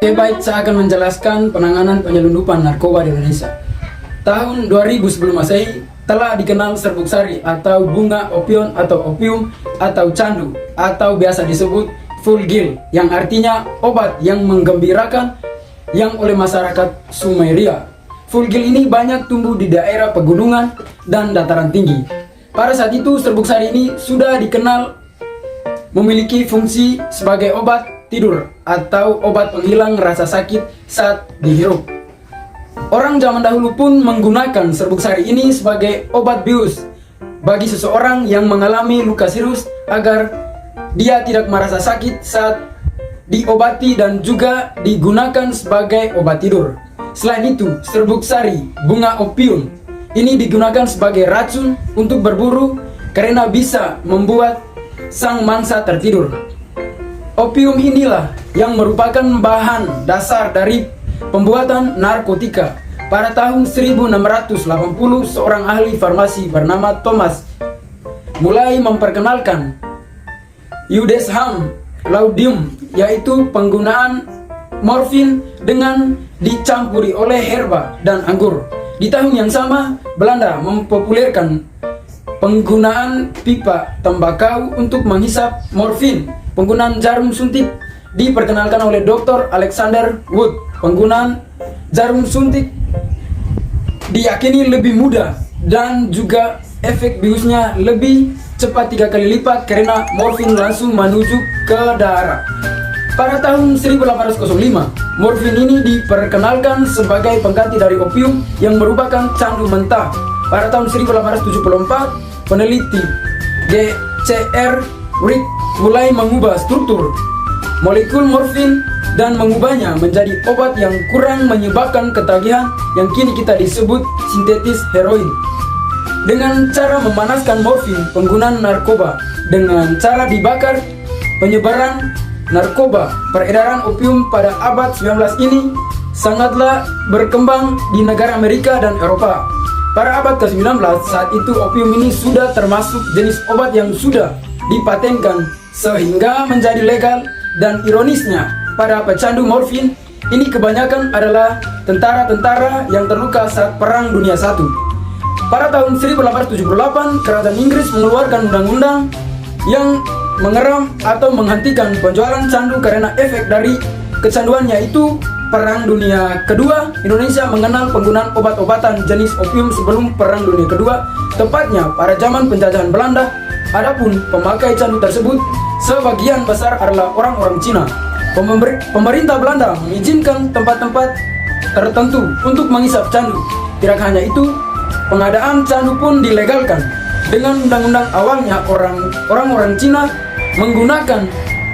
Oke baik, saya akan menjelaskan penanganan penyelundupan narkoba di Indonesia. Tahun 2000 sebelum Masehi telah dikenal serbuk sari atau bunga opium atau candu atau biasa disebut fulgil yang artinya obat yang menggembirakan yang oleh masyarakat Sumeria. Fulgil ini banyak tumbuh di daerah pegunungan dan dataran tinggi. Pada saat itu serbuk sari ini sudah dikenal memiliki fungsi sebagai obat tidur atau obat penghilang rasa sakit saat dihirup. Orang zaman dahulu pun menggunakan serbuk sari ini sebagai obat bius bagi seseorang yang mengalami luka serius agar dia tidak merasa sakit saat diobati dan juga digunakan sebagai obat tidur. Selain itu, serbuk sari bunga opium ini digunakan sebagai racun untuk berburu karena bisa membuat sang mangsa tertidur. Opium inilah yang merupakan bahan dasar dari pembuatan narkotika. Pada tahun 1680, seorang ahli farmasi bernama Thomas mulai memperkenalkan Eudesham laudium, yaitu penggunaan morfin dengan dicampuri oleh herba dan anggur. Di tahun yang sama, Belanda mempopulerkan penggunaan pipa tembakau untuk menghisap morfin. Penggunaan jarum suntik diperkenalkan oleh Dr. Alexander Wood. Penggunaan jarum suntik diyakini lebih mudah dan juga efek biusnya lebih cepat 3 kali lipat karena morfin langsung menuju ke darah. Pada tahun 1805, morfin ini diperkenalkan sebagai pengganti dari opium yang merupakan candu mentah. Pada tahun 1874, peneliti G.C.R. Reed mulai mengubah struktur molekul morfin dan mengubahnya menjadi obat yang kurang menyebabkan ketagihan yang kini kita disebut sintetis heroin. Dengan cara memanaskan morfin, penggunaan narkoba dengan cara dibakar, penyebaran narkoba, peredaran opium pada abad 19 ini sangatlah berkembang di negara Amerika dan Eropa. Pada abad ke-19, saat itu opium ini sudah termasuk jenis obat yang sudah dipatenkan sehingga menjadi legal, dan ironisnya pada pecandu morfin ini kebanyakan adalah tentara-tentara yang terluka saat Perang Dunia I. Pada tahun 1878, Kerajaan Inggris mengeluarkan undang-undang yang mengeram atau menghentikan penjualan candu karena efek dari kecanduan, yaitu Perang Dunia Kedua. Indonesia mengenal penggunaan obat-obatan jenis opium sebelum Perang Dunia Kedua, tepatnya pada zaman penjajahan Belanda. Adapun pemakai candu tersebut sebagian besar adalah orang-orang Cina. Pemerintah Belanda mengizinkan tempat-tempat tertentu untuk menghisap candu. Tidak hanya itu, pengadaan candu pun dilegalkan. Dengan undang-undang awalnya, orang-orang Cina menggunakan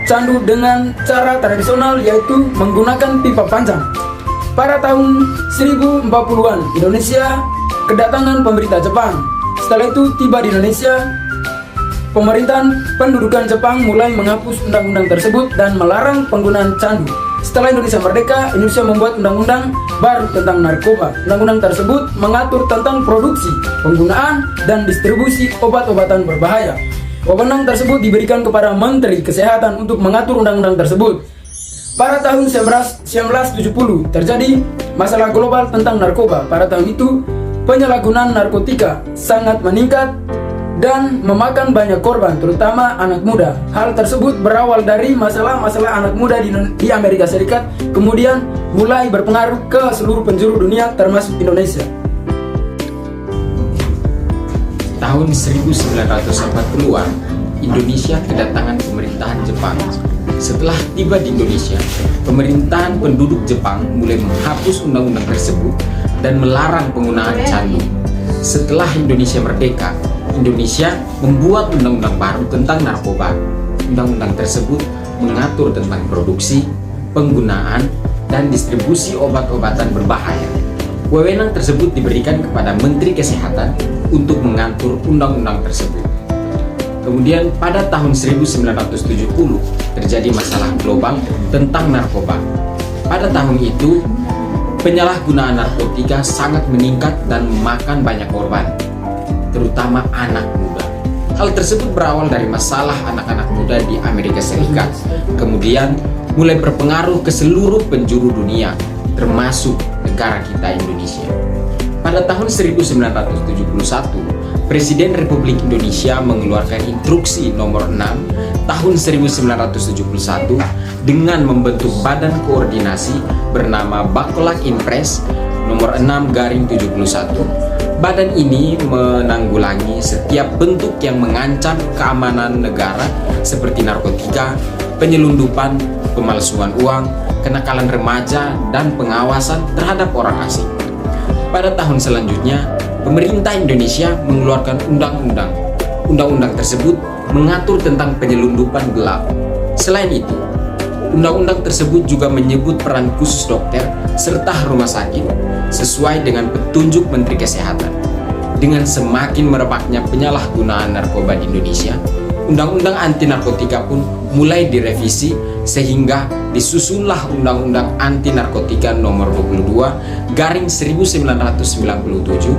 candu dengan cara tradisional, yaitu menggunakan pipa panjang. Pada tahun 1040-an, Indonesia kedatangan pemerintah Jepang. Setelah itu tiba di Indonesia, pemerintahan pendudukan Jepang mulai menghapus undang-undang tersebut dan melarang penggunaan candu. Setelah Indonesia merdeka, Indonesia membuat undang-undang baru tentang narkoba. Undang-undang tersebut mengatur tentang produksi, penggunaan, dan distribusi obat-obatan berbahaya. Wewenang tersebut diberikan kepada Menteri Kesehatan untuk mengatur undang-undang tersebut. Pada tahun 1970 terjadi masalah global tentang narkoba. Pada tahun itu, penyalahgunaan narkotika sangat meningkat dan memakan banyak korban, terutama anak muda. Hal tersebut berawal dari masalah-masalah anak muda di Amerika Serikat, kemudian mulai berpengaruh ke seluruh penjuru dunia termasuk Indonesia. Tahun 1940-an, Indonesia kedatangan pemerintahan Jepang. Setelah tiba di Indonesia, pemerintahan penduduk Jepang mulai menghapus undang-undang tersebut dan melarang penggunaan candu. Setelah Indonesia merdeka, Indonesia membuat undang-undang baru tentang narkoba. Undang-undang tersebut mengatur tentang produksi, penggunaan, dan distribusi obat-obatan berbahaya. Wewenang tersebut diberikan kepada Menteri Kesehatan untuk mengatur undang-undang tersebut. Kemudian pada tahun 1970 terjadi masalah global tentang narkoba. Pada tahun itu, penyalahgunaan narkotika sangat meningkat dan memakan banyak korban, terutama anak muda. Hal tersebut berawal dari masalah anak-anak muda di Amerika Serikat. Kemudian mulai berpengaruh ke seluruh penjuru dunia, termasuk negara kita Indonesia. Pada tahun 1971, Presiden Republik Indonesia mengeluarkan Instruksi Nomor 6 tahun 1971 dengan membentuk Badan Koordinasi bernama Bakolak Impres Nomor 6/71. Badan ini menanggulangi setiap bentuk yang mengancam keamanan negara seperti narkotika, penyelundupan, pemalsuan uang, kenakalan remaja, dan pengawasan terhadap orang asing. Pada tahun selanjutnya, pemerintah Indonesia mengeluarkan undang-undang. Undang-undang tersebut mengatur tentang penyelundupan gelap. Selain itu, undang-undang tersebut juga menyebut peran khusus dokter serta rumah sakit sesuai dengan petunjuk Menteri Kesehatan. Dengan semakin merebaknya penyalahgunaan narkoba di Indonesia, Undang-Undang Anti Narkotika pun mulai direvisi sehingga disusunlah Undang-Undang Anti Narkotika Nomor 22/1997.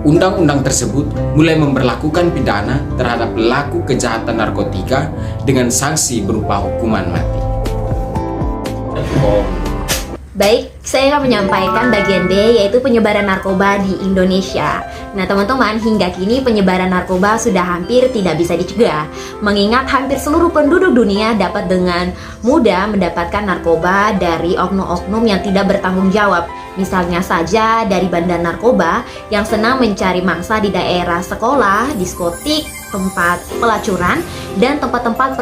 Undang-undang tersebut mulai memberlakukan pidana terhadap pelaku kejahatan narkotika dengan sanksi berupa hukuman mati. Baik, saya akan menyampaikan bagian D, yaitu penyebaran narkoba di Indonesia. Nah teman-teman, hingga kini penyebaran narkoba sudah hampir tidak bisa dicegah, mengingat hampir seluruh penduduk dunia dapat dengan mudah mendapatkan narkoba dari oknum-oknum yang tidak bertanggung jawab. Misalnya saja dari bandar narkoba yang senang mencari mangsa di daerah sekolah, diskotik, tempat pelacuran, dan tempat-tempat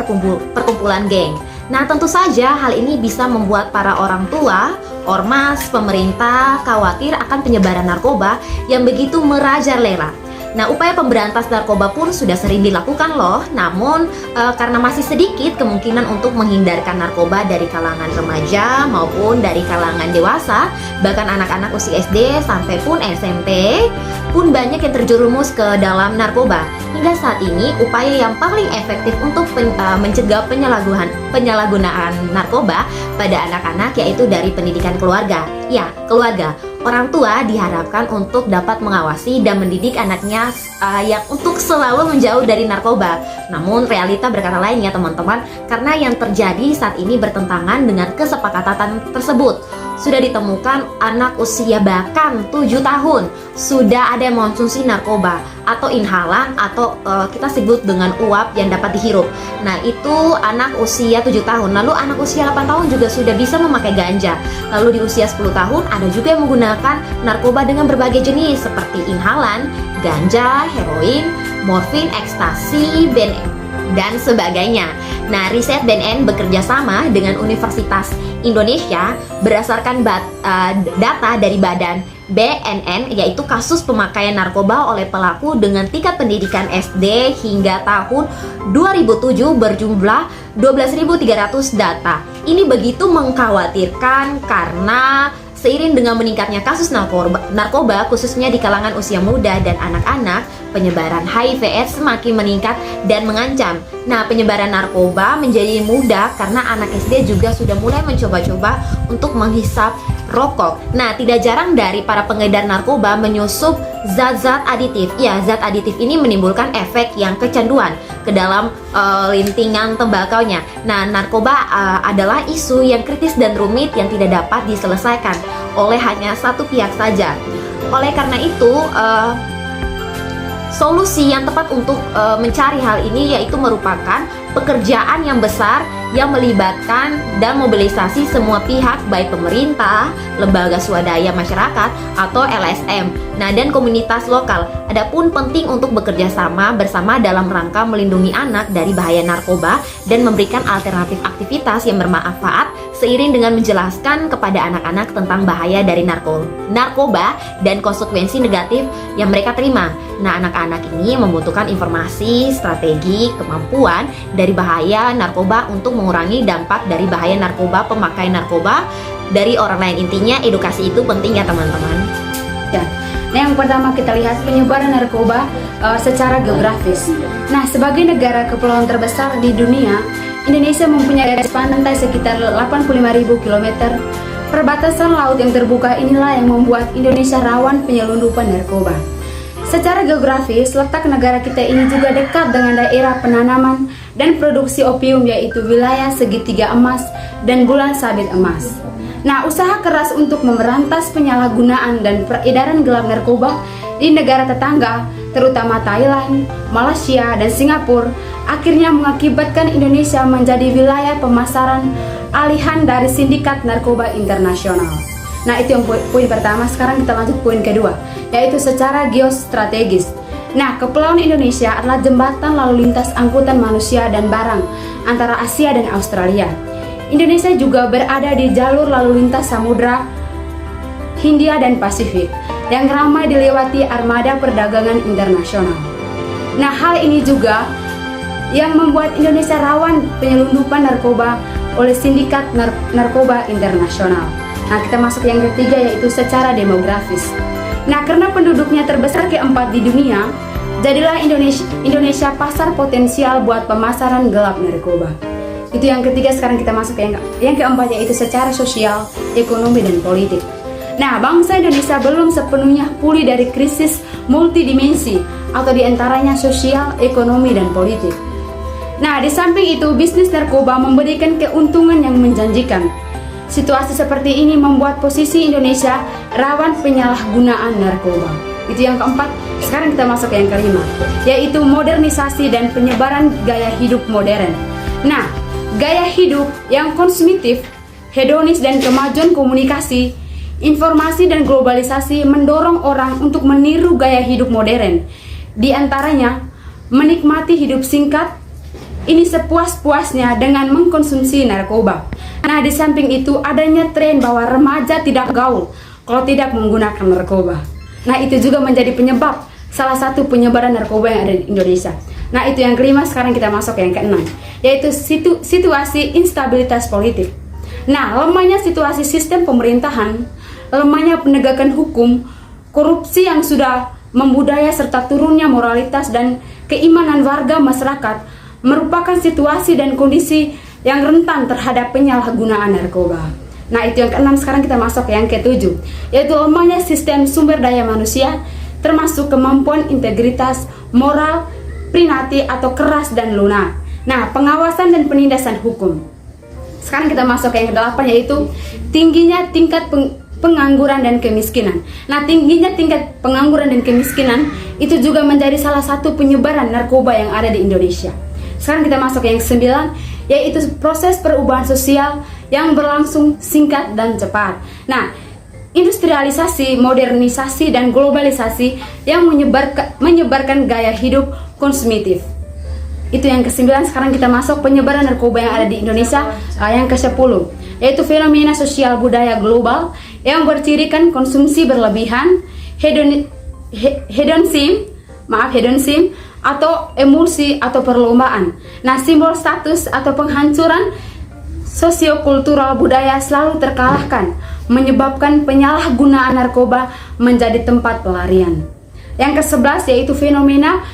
perkumpulan geng. Nah tentu saja hal ini bisa membuat para orang tua, ormas, pemerintah khawatir akan penyebaran narkoba yang begitu merajalela. Nah, upaya pemberantas narkoba pun sudah sering dilakukan loh. Namun karena masih sedikit kemungkinan untuk menghindarkan narkoba dari kalangan remaja maupun dari kalangan dewasa, bahkan anak-anak usia SD sampai pun SMP pun banyak yang terjerumus ke dalam narkoba. Hingga saat ini upaya yang paling efektif untuk mencegah penyalahgunaan narkoba pada anak-anak yaitu dari pendidikan keluarga. Ya, keluarga. Orang tua diharapkan untuk dapat mengawasi dan mendidik anaknya yang untuk selalu menjauh dari narkoba. Namun realita berkata lain ya teman-teman, karena yang terjadi saat ini bertentangan dengan kesepakatan tersebut. Sudah ditemukan anak usia bahkan 7 tahun sudah ada yang mengonsumsi narkoba atau inhalan atau kita sebut dengan uap yang dapat dihirup. Nah itu anak usia 7 tahun. Lalu anak usia 8 tahun juga sudah bisa memakai ganja. Lalu di usia 10 tahun ada juga yang menggunakan narkoba dengan berbagai jenis seperti inhalan, ganja, heroin, morfin, ekstasi, dan sebagainya. Nah, riset BNN bekerja sama dengan Universitas Indonesia berdasarkan data dari Badan BNN, yaitu kasus pemakaian narkoba oleh pelaku dengan tingkat pendidikan SD hingga tahun 2007 berjumlah 12.300 data. Ini begitu mengkhawatirkan karena seiring dengan meningkatnya kasus narkoba khususnya di kalangan usia muda dan anak-anak, penyebaran HIV/AIDS semakin meningkat dan mengancam. Nah, penyebaran narkoba menjadi mudah karena anak SD juga sudah mulai mencoba-coba untuk menghisap rokok. Nah, tidak jarang dari para pengedar narkoba menyusup zat-zat aditif. Ya, zat aditif ini menimbulkan efek yang kecanduan ke dalam lintingan tembakaunya. Nah, narkoba adalah isu yang kritis dan rumit yang tidak dapat diselesaikan oleh hanya satu pihak saja. Oleh karena itu, solusi yang tepat untuk mencari hal ini yaitu merupakan pekerjaan yang besar yang melibatkan dan mobilisasi semua pihak, baik pemerintah, lembaga swadaya masyarakat atau LSM, nah dan komunitas lokal. Adapun penting untuk bekerja sama bersama dalam rangka melindungi anak dari bahaya narkoba dan memberikan alternatif aktivitas yang bermanfaat seiring dengan menjelaskan kepada anak-anak tentang bahaya dari narkoba dan konsekuensi negatif yang mereka terima. Nah, anak-anak ini membutuhkan informasi, strategi, kemampuan dari bahaya narkoba untuk mengurangi dampak dari bahaya narkoba, pemakai narkoba dari orang lain. Intinya edukasi itu penting ya teman-teman. Ya. Nah, yang pertama kita lihat penyebaran narkoba secara geografis. Nah, sebagai negara kepulauan terbesar di dunia, Indonesia mempunyai garis pantai sekitar 85.000 km. Perbatasan laut yang terbuka inilah yang membuat Indonesia rawan penyelundupan narkoba. Secara geografis, letak negara kita ini juga dekat dengan daerah penanaman dan produksi opium, yaitu wilayah segitiga emas dan bulan sabit emas. Nah, usaha keras untuk memberantas penyalahgunaan dan peredaran gelap narkoba di negara tetangga, terutama Thailand, Malaysia, dan Singapura, akhirnya mengakibatkan Indonesia menjadi wilayah pemasaran alihan dari sindikat narkoba internasional. Nah, itu yang poin pertama. Sekarang kita lanjut poin kedua, yaitu secara geostrategis. Nah, Kepulauan Indonesia adalah jembatan lalu lintas angkutan manusia dan barang antara Asia dan Australia. Indonesia juga berada di jalur lalu lintas samudra Hindia dan Pasifik yang ramai dilewati armada perdagangan internasional. Nah, hal ini juga yang membuat Indonesia rawan penyelundupan narkoba oleh sindikat narkoba internasional. Nah, kita masuk yang ketiga, yaitu secara demografis. Nah, karena penduduknya terbesar keempat di dunia, jadilah Indonesia pasar potensial buat pemasaran gelap narkoba. Itu yang ketiga. Sekarang kita masuk ke yang keempat, yaitu secara sosial, ekonomi, dan politik. Nah, bangsa Indonesia belum sepenuhnya pulih dari krisis multidimensi atau diantaranya sosial, ekonomi, dan politik. Nah, di samping itu, bisnis narkoba memberikan keuntungan yang menjanjikan. Situasi seperti ini membuat posisi Indonesia rawan penyalahgunaan narkoba. Itu yang keempat. Sekarang kita masuk ke yang kelima, yaitu modernisasi dan penyebaran gaya hidup modern. Nah, gaya hidup yang konsumtif, hedonis, dan kemajuan komunikasi, informasi, dan globalisasi mendorong orang untuk meniru gaya hidup modern. Di antaranya, menikmati hidup singkat, ini sepuas-puasnya dengan mengkonsumsi narkoba. Nah, di samping itu adanya tren bahwa remaja tidak gaul kalau tidak menggunakan narkoba. Nah, itu juga menjadi penyebab, salah satu penyebaran narkoba yang ada di Indonesia. Nah, itu yang kelima. Sekarang kita masuk ke yang keenam, yaitu situasi instabilitas politik. Nah, lemahnya situasi sistem pemerintahan, lemahnya penegakan hukum, korupsi yang sudah membudaya, serta turunnya moralitas dan keimanan warga masyarakat merupakan situasi dan kondisi yang rentan terhadap penyalahgunaan narkoba. Nah, itu yang keenam. Sekarang kita masuk ke yang ketujuh, yaitu lemahnya sistem sumber daya manusia, termasuk kemampuan integritas, moral, prinati atau keras dan lunak. Nah, pengawasan dan penindasan hukum. Sekarang kita masuk ke yang kedelapan, yaitu tingginya tingkat pengangguran dan kemiskinan. Nah, tingginya tingkat pengangguran dan kemiskinan itu juga menjadi salah satu penyebaran narkoba yang ada di Indonesia. Sekarang kita masuk ke yang sembilan, yaitu proses perubahan sosial yang berlangsung singkat dan cepat. Nah, industrialisasi, modernisasi, dan globalisasi yang menyebarkan gaya hidup konsumtif. Itu yang ke-9. Sekarang kita masuk penyebaran narkoba yang ada di Indonesia, yang ke-10, yaitu fenomena sosial budaya global yang bercirikan konsumsi berlebihan, hedonisme atau emulsi atau perlombaan. Nah, simbol status atau penghancuran sosiokultural budaya selalu terkalahkan, menyebabkan penyalahgunaan narkoba menjadi tempat pelarian. Yang ke-11, yaitu fenomena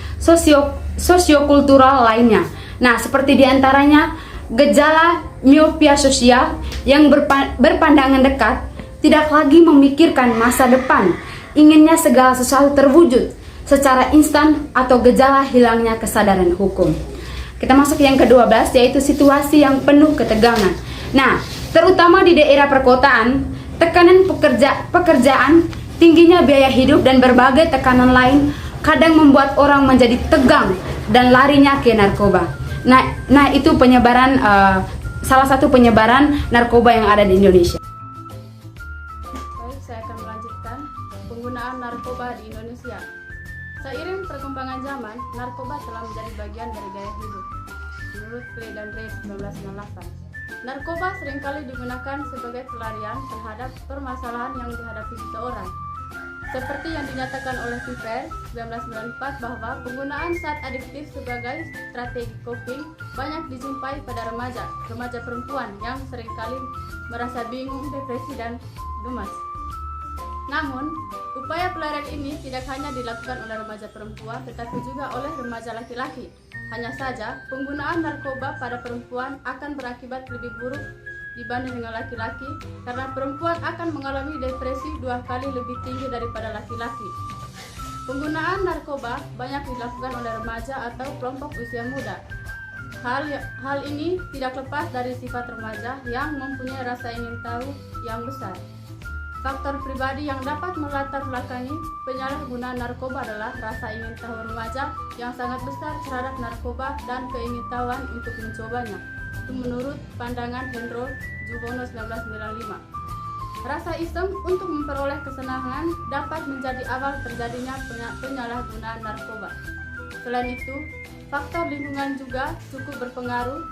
sosiokultural lainnya. Nah, seperti diantaranya gejala miopia sosial yang berpandangan dekat, tidak lagi memikirkan masa depan, inginnya segala sesuatu terwujud secara instan, atau gejala hilangnya kesadaran hukum. Kita masuk yang ke-12, yaitu situasi yang penuh ketegangan. Nah, terutama di daerah perkotaan, tekanan pekerjaan, tingginya biaya hidup, dan berbagai tekanan lain kadang membuat orang menjadi tegang dan larinya ke narkoba. Nah, itu penyebaran salah satu penyebaran narkoba yang ada di Indonesia. Baik, saya akan melanjutkan penggunaan narkoba di Indonesia. Seiring perkembangan zaman, narkoba telah menjadi bagian dari gaya hidup. Menurut Clay dan Ray 1998, narkoba seringkali digunakan sebagai pelarian terhadap permasalahan yang dihadapi seseorang. Seperti yang dinyatakan oleh Piper 1994 bahwa penggunaan zat adiktif sebagai strategi coping banyak dijumpai pada remaja perempuan yang seringkali merasa bingung, depresi, dan gemas. Namun, upaya pelarian ini tidak hanya dilakukan oleh remaja perempuan, tetapi juga oleh remaja laki-laki. Hanya saja, penggunaan narkoba pada perempuan akan berakibat lebih buruk dibanding dengan laki-laki, karena perempuan akan mengalami depresi 2 kali lebih tinggi daripada laki-laki. Penggunaan narkoba banyak dilakukan oleh remaja atau kelompok usia muda. Hal ini tidak lepas dari sifat remaja yang mempunyai rasa ingin tahu yang besar. Faktor pribadi yang dapat melatar belakangi penyalahgunaan narkoba adalah rasa ingin tahu remaja yang sangat besar terhadap narkoba dan keingintahuan untuk mencobanya. Itu menurut pandangan Hendro Juwono 1995. Rasa iseng untuk memperoleh kesenangan dapat menjadi awal terjadinya penyalahgunaan narkoba. Selain itu, faktor lingkungan juga cukup berpengaruh,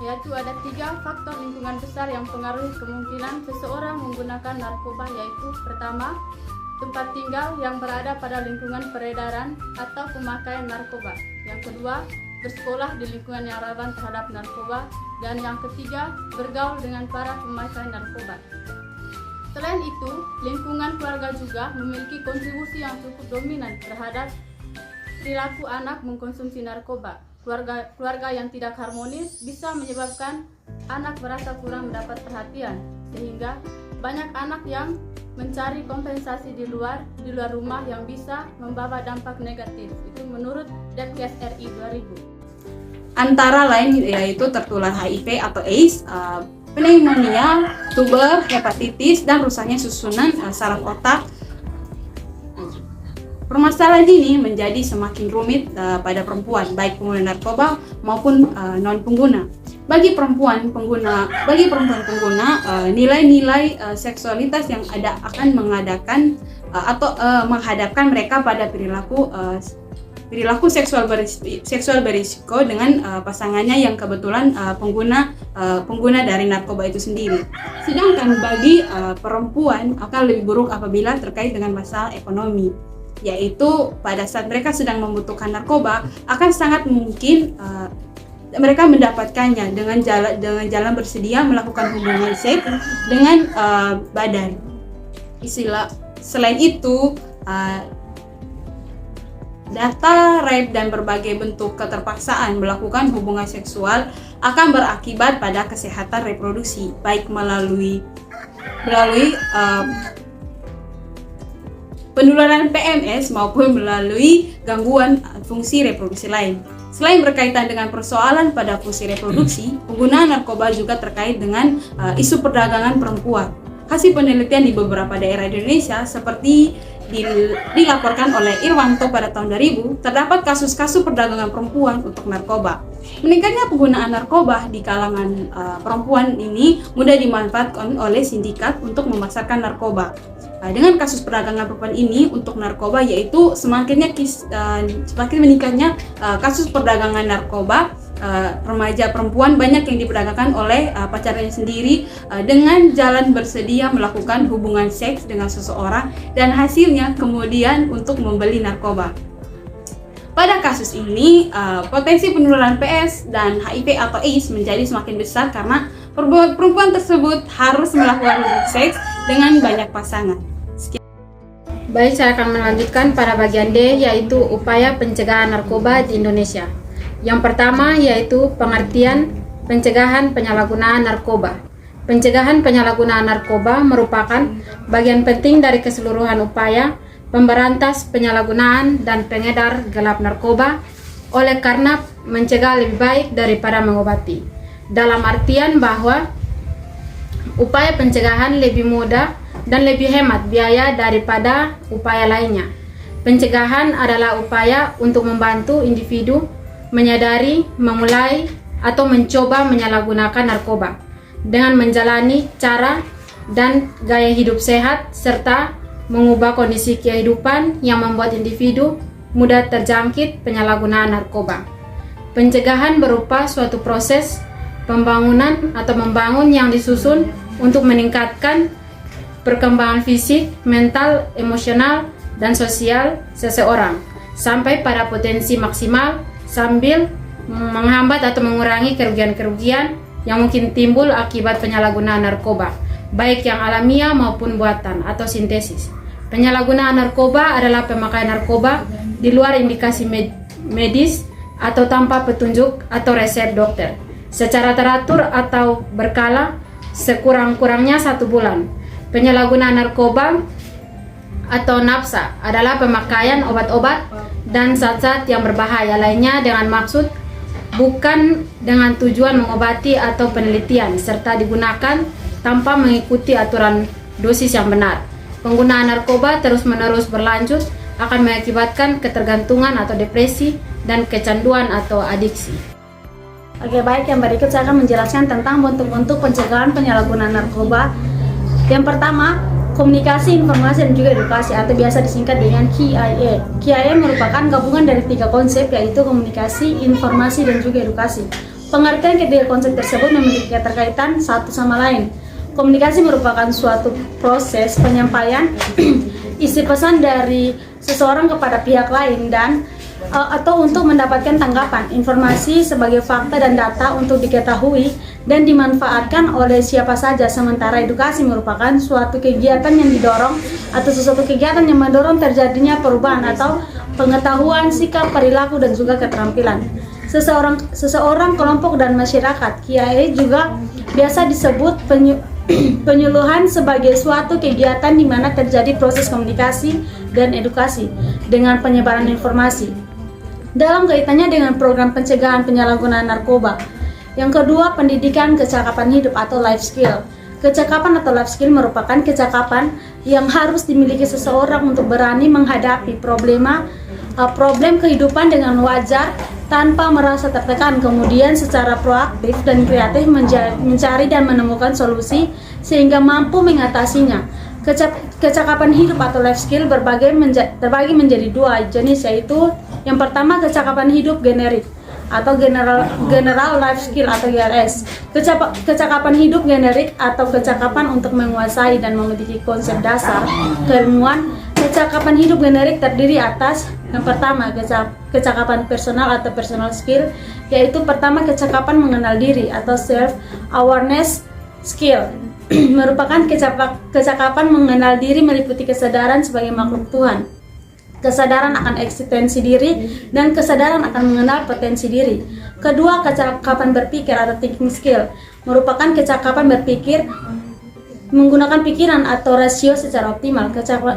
yaitu ada 3 faktor lingkungan besar yang mempengaruhi kemungkinan seseorang menggunakan narkoba, yaitu pertama, tempat tinggal yang berada pada lingkungan peredaran atau pemakaian narkoba. Yang kedua, bersekolah di lingkungan yang rawan terhadap narkoba. Dan yang ketiga, bergaul dengan para pemakai narkoba. Selain itu, lingkungan keluarga juga memiliki kontribusi yang cukup dominan terhadap perilaku anak mengkonsumsi narkoba. Keluarga yang tidak harmonis bisa menyebabkan anak merasa kurang mendapat perhatian, sehingga banyak anak yang mencari kompensasi di luar rumah yang bisa membawa dampak negatif. Itu menurut Depkes RI 2000. Antara lain yaitu tertular HIV atau AIDS, pneumonia, tuber, hepatitis, dan rusaknya susunan saraf otak. Permasalahan ini menjadi semakin rumit pada perempuan, baik pengguna narkoba maupun non-pengguna. Bagi perempuan pengguna, nilai-nilai seksualitas yang ada akan menghadapkan mereka pada perilaku seksual berisiko dengan pasangannya yang kebetulan pengguna dari narkoba itu sendiri. Sedangkan bagi perempuan akan lebih buruk apabila terkait dengan masalah ekonomi, yaitu pada saat mereka sedang membutuhkan narkoba akan sangat mungkin mereka mendapatkannya dengan jalan bersedia melakukan hubungan seks dengan badan. Selain itu, data rape dan berbagai bentuk keterpaksaan melakukan hubungan seksual akan berakibat pada kesehatan reproduksi, baik melalui penularan PMS maupun melalui gangguan fungsi reproduksi lain. Selain berkaitan dengan persoalan pada fungsi reproduksi, penggunaan narkoba juga terkait dengan isu perdagangan perempuan. Hasil penelitian di beberapa daerah di Indonesia seperti dilaporkan oleh Irwanto pada tahun 2000, terdapat kasus-kasus perdagangan perempuan untuk narkoba. Meningkatnya penggunaan narkoba di kalangan perempuan ini mudah dimanfaatkan oleh sindikat untuk memasarkan narkoba. Dengan kasus perdagangan perempuan ini untuk narkoba, yaitu semakin meningkatnya kasus perdagangan narkoba remaja perempuan banyak yang diperdagangkan oleh pacarnya sendiri dengan jalan bersedia melakukan hubungan seks dengan seseorang dan hasilnya kemudian untuk membeli narkoba. Pada kasus ini, potensi penularan PS dan HIV atau AIDS menjadi semakin besar karena perempuan tersebut harus melakukan hubungan seks dengan banyak pasangan. Baik, saya akan melanjutkan pada bagian D, yaitu upaya pencegahan narkoba di Indonesia. Yang pertama yaitu pengertian pencegahan penyalahgunaan narkoba. Pencegahan penyalahgunaan narkoba merupakan bagian penting dari keseluruhan upaya pemberantas penyalahgunaan dan pengedar gelap narkoba, oleh karena mencegah lebih baik daripada mengobati. Dalam artian bahwa upaya pencegahan lebih mudah dan lebih hemat biaya daripada upaya lainnya. Pencegahan adalah upaya untuk membantu individu menyadari, memulai, atau mencoba menyalahgunakan narkoba dengan menjalani cara dan gaya hidup sehat serta mengubah kondisi kehidupan yang membuat individu mudah terjangkit penyalahgunaan narkoba. Pencegahan berupa suatu proses pembangunan atau membangun yang disusun untuk meningkatkan perkembangan fisik, mental, emosional, dan sosial seseorang sampai pada potensi maksimal sambil menghambat atau mengurangi kerugian-kerugian yang mungkin timbul akibat penyalahgunaan narkoba, baik yang alamiah maupun buatan atau sintesis. Penyalahgunaan narkoba adalah pemakaian narkoba di luar indikasi medis atau tanpa petunjuk atau resep dokter, secara teratur atau berkala sekurang-kurangnya 1 bulan. Penyalahgunaan narkoba atau nafsa adalah pemakaian obat-obat dan zat-zat yang berbahaya lainnya dengan maksud bukan dengan tujuan mengobati atau penelitian, serta digunakan tanpa mengikuti aturan dosis yang benar. Penggunaan narkoba terus-menerus berlanjut akan mengakibatkan ketergantungan atau depresi dan kecanduan atau adiksi. Oke, baik, yang berikut saya akan menjelaskan tentang bentuk-bentuk pencegahan penyalahgunaan narkoba. Yang pertama, komunikasi, informasi, dan juga edukasi atau biasa disingkat dengan KIA. KIA merupakan gabungan dari 3 konsep, yaitu komunikasi, informasi, dan juga edukasi. Pengertian ketiga konsep tersebut memiliki keterkaitan satu sama lain. Komunikasi merupakan suatu proses penyampaian isi pesan dari seseorang kepada pihak lain dan atau untuk mendapatkan tanggapan. Informasi sebagai fakta dan data untuk diketahui dan dimanfaatkan oleh siapa saja, sementara edukasi merupakan suatu kegiatan yang didorong atau sesuatu kegiatan yang mendorong terjadinya perubahan atau pengetahuan, sikap, perilaku, dan juga keterampilan seseorang, kelompok, dan masyarakat. KIA juga biasa disebut penyuluhan sebagai suatu kegiatan di mana terjadi proses komunikasi dan edukasi dengan penyebaran informasi dalam kaitannya dengan program pencegahan penyalahgunaan narkoba. Yang kedua, pendidikan kecakapan hidup atau life skill. Kecakapan atau life skill merupakan kecakapan yang harus dimiliki seseorang untuk berani menghadapi problem kehidupan dengan wajar tanpa merasa tertekan, kemudian secara proaktif dan kreatif mencari dan menemukan solusi sehingga mampu mengatasinya. Kecakapan hidup atau life skill terbagi menjadi 2 jenis, yaitu yang pertama kecakapan hidup generik atau general life skill atau GLS. Kecakapan hidup generik atau kecakapan untuk menguasai dan memiliki konsep dasar keilmuan. Kecakapan hidup generik terdiri atas yang pertama kecakapan personal atau personal skill, yaitu pertama kecakapan mengenal diri atau self awareness skill. Merupakan kecakapan mengenal diri meliputi kesadaran sebagai makhluk Tuhan, kesadaran akan eksistensi diri, dan kesadaran akan mengenal potensi diri. Kedua, kecakapan berpikir atau thinking skill merupakan kecakapan berpikir menggunakan pikiran atau rasio secara optimal.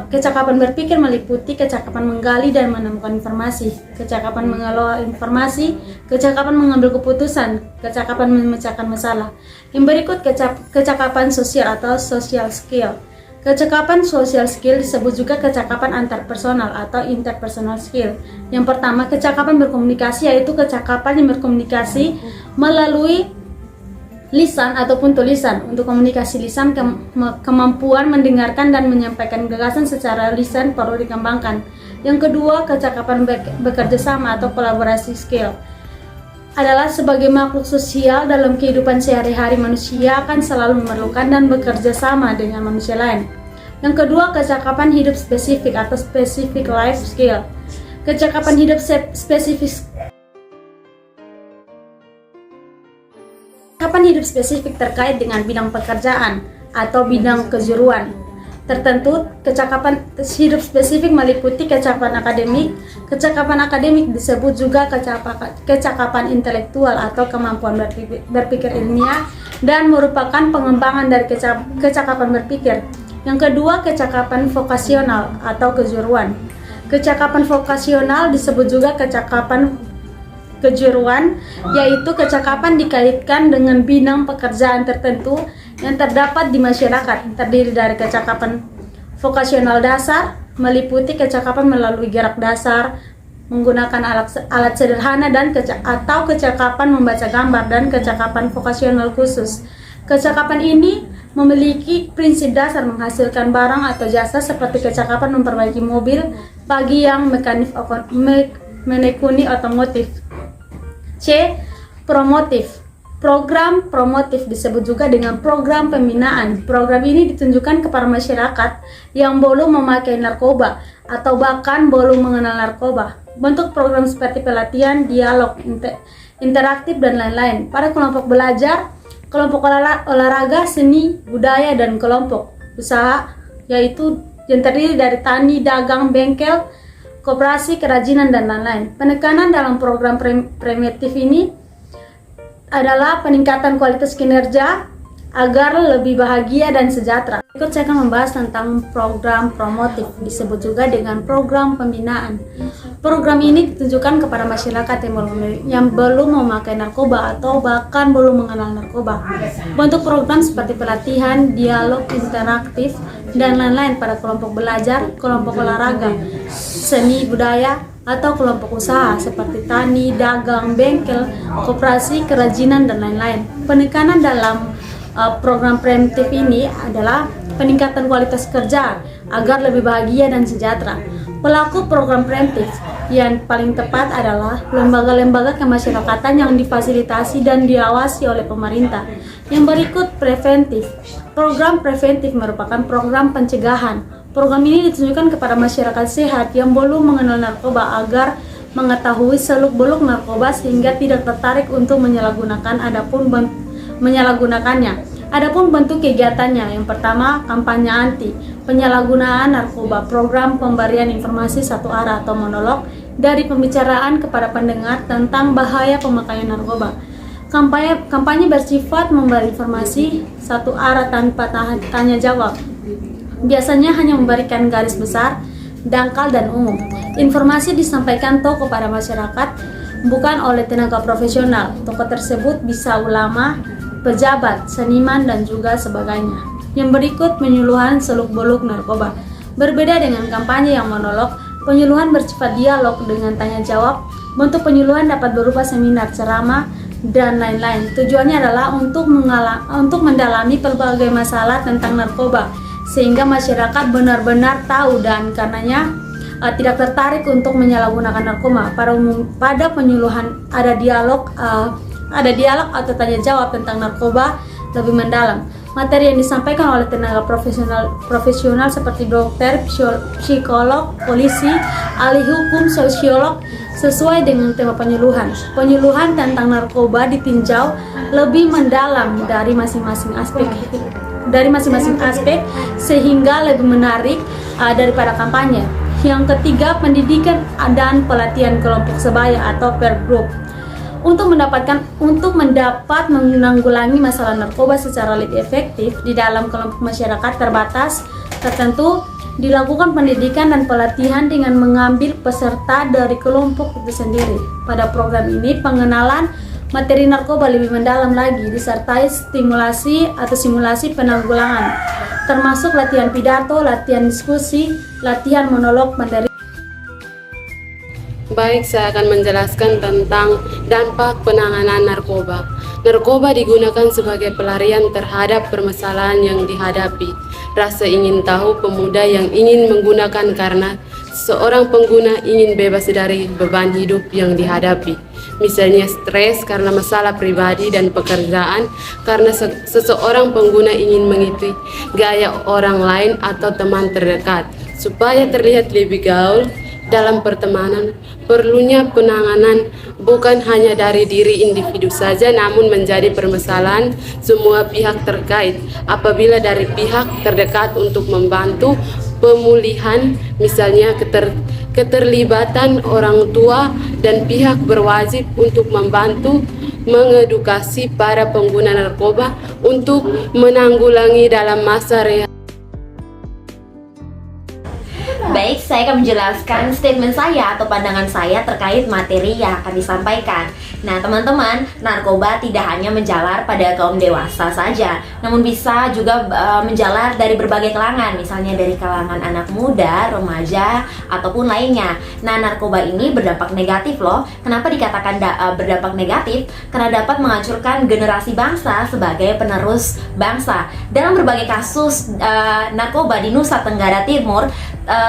Kecakapan berpikir meliputi kecakapan menggali dan menemukan informasi, kecakapan mengelola informasi, kecakapan mengambil keputusan, kecakapan memecahkan masalah. Yang berikut kecakapan sosial atau social skill. Kecakapan social skill disebut juga kecakapan antarpersonal atau interpersonal skill. Yang pertama, kecakapan berkomunikasi, yaitu kecakapan yang berkomunikasi melalui lisan ataupun tulisan. Untuk komunikasi lisan, kemampuan mendengarkan dan menyampaikan gagasan secara lisan perlu dikembangkan. Yang kedua, kecakapan bekerja sama atau kolaborasi skill adalah sebagai makhluk sosial dalam kehidupan sehari-hari, manusia akan selalu memerlukan dan bekerja sama dengan manusia lain. Yang kedua, kecakapan hidup spesifik atau specific life skill. Kecakapan hidup spesifik terkait dengan bidang pekerjaan atau bidang kejuruan tertentu. Kecakapan hidup spesifik meliputi kecakapan akademik. Kecakapan akademik disebut juga kecakapan intelektual atau kemampuan berpikir ilmiah dan merupakan pengembangan dari kecakapan berpikir. Yang kedua, kecakapan vokasional atau kejuruan. Kecakapan vokasional disebut juga kecakapan kejuruan, yaitu kecakapan dikaitkan dengan bidang pekerjaan tertentu yang terdapat di masyarakat. Terdiri dari kecakapan vokasional dasar, meliputi kecakapan melalui gerak dasar, menggunakan alat sederhana atau kecakapan membaca gambar, dan kecakapan vokasional khusus. Kecakapan ini memiliki prinsip dasar menghasilkan barang atau jasa, seperti kecakapan memperbaiki mobil bagi yang menekuni otomotif. C. Promotif. Program promotif disebut juga dengan program pembinaan. Program ini ditunjukkan kepada masyarakat yang belum memakai narkoba atau bahkan belum mengenal narkoba. Bentuk program seperti pelatihan, dialog, interaktif, dan lain-lain. Pada kelompok belajar, kelompok olahraga, seni, budaya, dan kelompok usaha, yaitu yang terdiri dari tani, dagang, bengkel, koperasi, kerajinan, dan lain-lain. Penekanan dalam program preventif ini adalah peningkatan kualitas kinerja agar lebih bahagia dan sejahtera. Berikut saya akan membahas tentang program promotif, disebut juga dengan program pembinaan. Program ini ditujukan kepada masyarakat yang belum memakai narkoba atau bahkan belum mengenal narkoba. Bentuk program seperti pelatihan, dialog interaktif, dan lain-lain pada kelompok belajar, kelompok olahraga, seni budaya, atau kelompok usaha seperti tani, dagang, bengkel, koperasi, kerajinan, dan lain-lain. Penekanan dalam program preventif ini adalah peningkatan kualitas kerja agar lebih bahagia dan sejahtera. Pelaku program preventif yang paling tepat adalah lembaga-lembaga kemasyarakatan yang difasilitasi dan diawasi oleh pemerintah. Yang berikut preventif. Program preventif merupakan program pencegahan. Program ini ditujukan kepada masyarakat sehat yang belum mengenal narkoba agar mengetahui seluk-beluk narkoba sehingga tidak tertarik untuk menyalahgunakannya. Adapun bentuk kegiatannya, yang pertama kampanye anti penyalahgunaan narkoba, program pemberian informasi satu arah atau monolog dari pembicaraan kepada pendengar tentang bahaya pemakaian narkoba. Kampanye bersifat memberi informasi satu arah tanpa tanya jawab. Biasanya hanya memberikan garis besar, dangkal, dan umum. Informasi disampaikan tokoh kepada masyarakat, bukan oleh tenaga profesional. Tokoh tersebut bisa ulama, pejabat, seniman, dan juga sebagainya. Yang berikut penyuluhan seluk-beluk narkoba. Berbeda dengan kampanye yang monolog, penyuluhan bersifat dialog dengan tanya jawab. Bentuk penyuluhan dapat berupa seminar, ceramah, dan lain-lain. Tujuannya adalah untuk mendalami berbagai masalah tentang narkoba, sehingga masyarakat benar-benar tahu dan karenanya tidak tertarik untuk menyalahgunakan narkoba. Pada penyuluhan ada dialog atau tanya jawab tentang narkoba lebih mendalam. Materi yang disampaikan oleh tenaga profesional seperti dokter, psikolog, polisi, ahli hukum, sosiolog sesuai dengan tema penyuluhan. Penyuluhan tentang narkoba ditinjau lebih mendalam dari masing-masing aspek sehingga lebih menarik daripada kampanye. Yang ketiga, pendidikan dan pelatihan kelompok sebaya atau peer group. Untuk mendapat menanggulangi masalah narkoba secara lebih efektif di dalam kelompok masyarakat tertentu, dilakukan pendidikan dan pelatihan dengan mengambil peserta dari kelompok itu sendiri. Pada program ini, pengenalan materi narkoba lebih mendalam lagi, disertai simulasi penanggulangan, termasuk latihan pidato, latihan diskusi, latihan monolog materi. Baik, saya akan menjelaskan tentang dampak penanganan narkoba. Narkoba digunakan sebagai pelarian terhadap permasalahan yang dihadapi. Rasa ingin tahu pemuda yang ingin menggunakan karena seorang pengguna ingin bebas dari beban hidup yang dihadapi. Misalnya stres karena masalah pribadi dan pekerjaan, karena seseorang pengguna ingin mengikuti gaya orang lain atau teman terdekat supaya terlihat lebih gaul dalam pertemanan. Perlunya penanganan bukan hanya dari diri individu saja, namun menjadi permasalahan semua pihak terkait. Apabila dari pihak terdekat untuk membantu pemulihan, misalnya keterlibatan orang tua dan pihak berwajib untuk membantu mengedukasi para pengguna narkoba untuk menanggulangi dalam masa rehabilitasi. Baik, saya akan menjelaskan statement saya atau pandangan saya terkait materi yang akan disampaikan. Nah, teman-teman, narkoba tidak hanya menjalar pada kaum dewasa saja, namun bisa juga menjalar dari berbagai kalangan, misalnya dari kalangan anak muda, remaja, ataupun lainnya. Nah, narkoba ini berdampak negatif loh. Kenapa dikatakan berdampak negatif? Karena dapat menghancurkan generasi bangsa sebagai penerus bangsa. Dalam berbagai kasus narkoba di Nusa Tenggara Timur,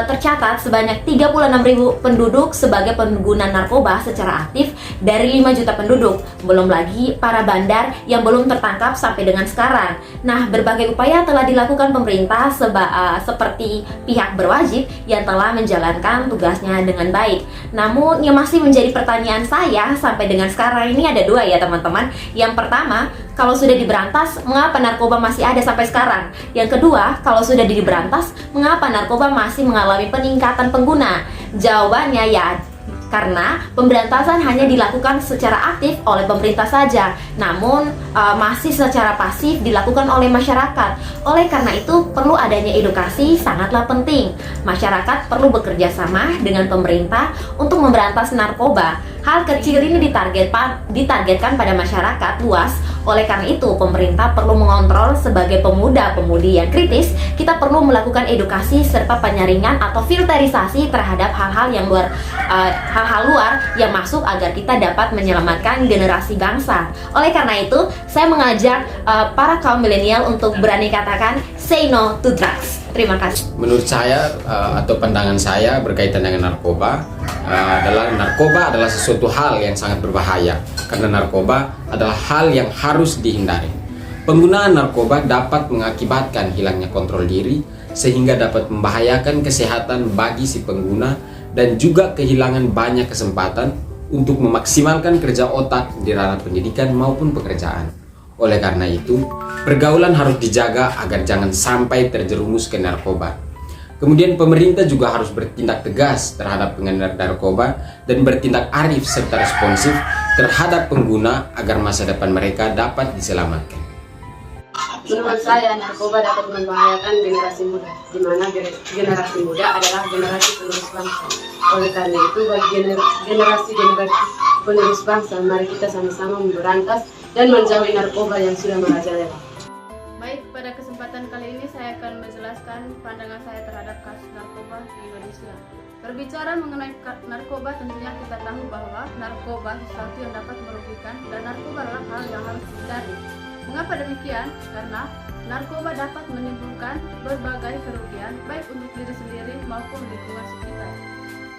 tercatat sebanyak 36.000 penduduk sebagai pengguna narkoba secara aktif dari 5 juta penduduk. Belum lagi para bandar yang belum tertangkap sampai dengan sekarang. Nah, berbagai upaya telah dilakukan pemerintah seperti pihak berwajib yang telah menjalankan tugasnya dengan baik. Namun yang masih menjadi pertanyaan saya sampai dengan sekarang ini ada dua ya teman-teman. Yang pertama, kalau sudah diberantas, mengapa narkoba masih ada sampai sekarang? Yang kedua, kalau sudah diberantas, mengapa narkoba masih mengalami peningkatan pengguna? Jawabannya ya, karena pemberantasan hanya dilakukan secara aktif oleh pemerintah saja, namun masih secara pasif dilakukan oleh masyarakat. Oleh karena itu, perlu adanya edukasi sangatlah penting. Masyarakat perlu bekerja sama dengan pemerintah untuk memberantas narkoba. Hal kecil ini ditargetkan pada masyarakat luas. Oleh karena itu, pemerintah perlu mengontrol. Sebagai pemuda-pemudi yang kritis, kita perlu melakukan edukasi serta penyaringan atau filterisasi terhadap hal-hal luar yang masuk agar kita dapat menyelamatkan generasi bangsa. Oleh karena itu, saya mengajak para kaum milenial untuk berani katakan say no to drugs. Terima kasih. Menurut saya atau pandangan saya berkaitan dengan narkoba adalah sesuatu hal yang sangat berbahaya, karena narkoba adalah hal yang harus dihindari. Penggunaan narkoba dapat mengakibatkan hilangnya kontrol diri sehingga dapat membahayakan kesehatan bagi si pengguna dan juga kehilangan banyak kesempatan untuk memaksimalkan kerja otak di ranah pendidikan maupun pekerjaan. Oleh karena itu, pergaulan harus dijaga agar jangan sampai terjerumus ke narkoba. Kemudian pemerintah juga harus bertindak tegas terhadap pengedar narkoba dan bertindak arif serta responsif terhadap pengguna agar masa depan mereka dapat diselamatkan. Menurut saya, narkoba dapat membahayakan generasi muda, di mana generasi muda adalah generasi penerus bangsa. Oleh karena itu, bagi generasi penerus bangsa, mari kita sama-sama memberantas dan menjauhi narkoba yang sudah merajalela. Baik, pada kesempatan kali ini saya akan menjelaskan pandangan saya terhadap kasus narkoba di Indonesia. Berbicara mengenai narkoba, tentunya kita tahu bahwa narkoba sesuatu yang dapat merugikan dan narkoba adalah hal yang harus dihindari. Mengapa demikian? Karena narkoba dapat menimbulkan berbagai kerugian baik untuk diri sendiri maupun lingkungan sekitar.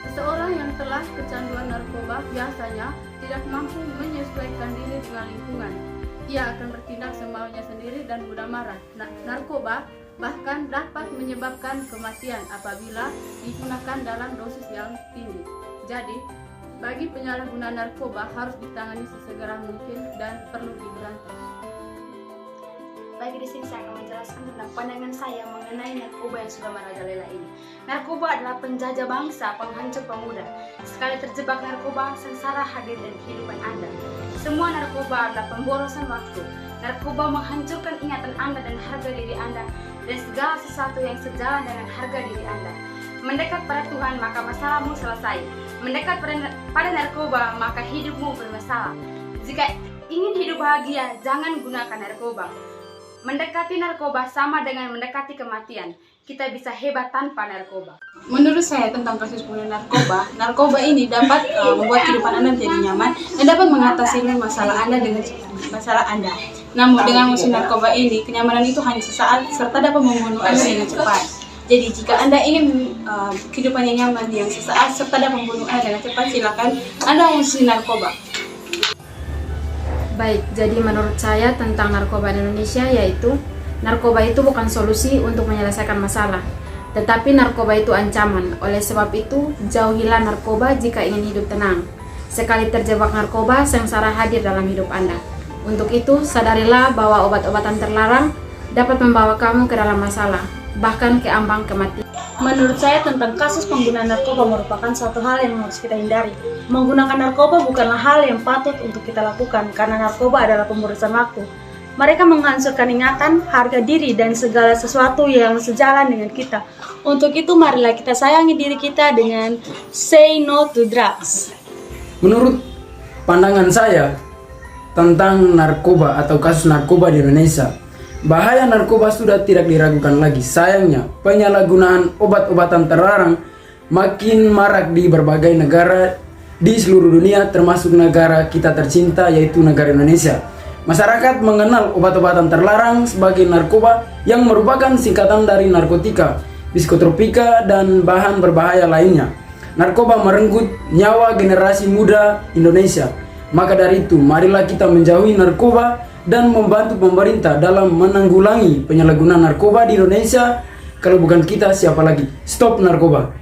Seseorang yang telah kecanduan narkoba biasanya tidak mampu menyesuaikan diri dengan lingkungan. Ia akan bertindak semaunya sendiri dan mudah marah. Narkoba bahkan dapat menyebabkan kematian apabila digunakan dalam dosis yang tinggi. Jadi, bagi penyalahguna narkoba harus ditangani sesegera mungkin dan perlu diberantas. Baik, di sini saya akan menjelaskan tentang pandangan saya mengenai narkoba yang sudah merajalela ini. Narkoba adalah penjajah bangsa, penghancur pemuda. Sekali terjebak narkoba, sengsara hadir dalam kehidupan Anda. Semua narkoba adalah pemborosan waktu. Narkoba menghancurkan ingatan Anda dan harga diri Anda, dan segala sesuatu yang sejalan dengan harga diri Anda. Mendekat pada Tuhan, maka masalahmu selesai. Mendekat pada narkoba, maka hidupmu bermasalah. Jika ingin hidup bahagia, jangan gunakan narkoba. Mendekati narkoba sama dengan mendekati kematian. Kita bisa hebat tanpa narkoba. Menurut saya tentang kasus penggunaan narkoba ini dapat membuat kehidupan Anda menjadi nyaman dan dapat mengatasi masalah Anda dengan masalah Anda. Namun dengan musuh narkoba ini, kenyamanan itu hanya sesaat serta dapat membunuh Anda dengan cepat. Jadi jika Anda ingin kehidupan yang nyaman yang sesaat serta dapat membunuh Anda dengan cepat, silakan Anda musuh narkoba. Baik, jadi menurut saya tentang narkoba di Indonesia yaitu narkoba itu bukan solusi untuk menyelesaikan masalah, tetapi narkoba itu ancaman. Oleh sebab itu, jauhilah narkoba jika ingin hidup tenang. Sekali terjebak narkoba, sengsara hadir dalam hidup Anda. Untuk itu, sadarilah bahwa obat-obatan terlarang dapat membawa kamu ke dalam masalah, bahkan ke ambang kematian. Menurut saya tentang kasus penggunaan narkoba merupakan suatu hal yang harus kita hindari. Menggunakan narkoba bukanlah hal yang patut untuk kita lakukan karena narkoba adalah pemborosan waktu. Mereka menghancurkan ingatan, harga diri, dan segala sesuatu yang sejalan dengan kita. Untuk itu marilah kita sayangi diri kita dengan say no to drugs. Menurut pandangan saya tentang narkoba atau kasus narkoba di Indonesia, bahaya narkoba sudah tidak diragukan lagi. Sayangnya, penyalahgunaan obat-obatan terlarang makin marak di berbagai negara di seluruh dunia, termasuk negara kita tercinta yaitu negara Indonesia. Masyarakat mengenal obat-obatan terlarang sebagai narkoba yang merupakan singkatan dari narkotika, psikotropika, dan bahan berbahaya lainnya. Narkoba merenggut nyawa generasi muda Indonesia. Maka dari itu, marilah kita menjauhi narkoba dan membantu pemerintah dalam menanggulangi penyalahgunaan narkoba di Indonesia. Kalau bukan kita, siapa lagi? Stop narkoba.